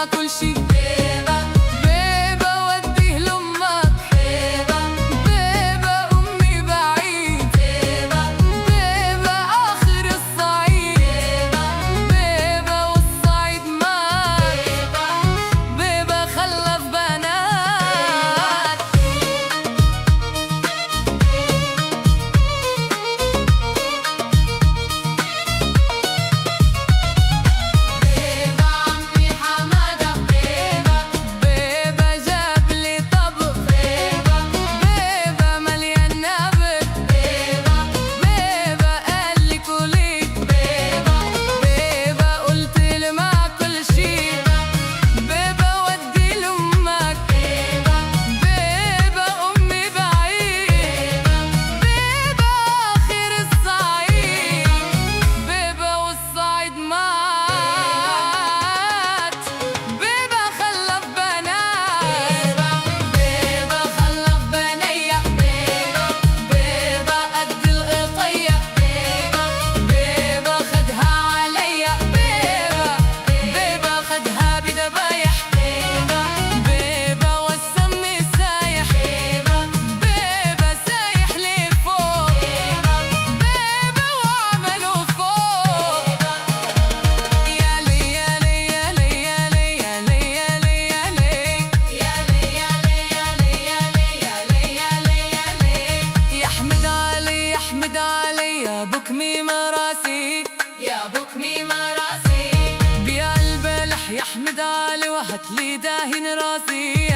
مع كل شي. بيبة بيبة وديه لأمك، بيبة بيبة أمي بعيد، بيبة بيبة آخر الصعيد، بيبة والصعيد مات، بيبة خلف بنات. بيبة عمي حمادة، بيبة بيبة جاب لي طبق، بيبة بيبة مليان نبت، بيبة بيبة قال لي كلي، بيبة بيبة قلت لي مع كل شي. بيبة ودي لأمك، بيبة بيبة أمي بعيد، بيبة آخر الصعيد، بيبة والصعيد مات، بيبة خلف بنات. بيبة خلف بنية، بيبة بيبة قد القطية، بيبة بيبة خدها عليا، بيبة بيبة خدها بدبايح، بيبة بيبة والسمي سايح، بيبة بيبة سايح لفوق، بيبة وعمله فوق. يا لي يا لي يا لي يا لي يا لي يا لي يا لي يا لي يا لي يا لي يا لي يا لي يا لي. يا أحمد علي يا أحمد علي يا بكمي مراسي، يا بكمي مراسي، بيا البلح يا أحمد علي وهات لي داهن راسي.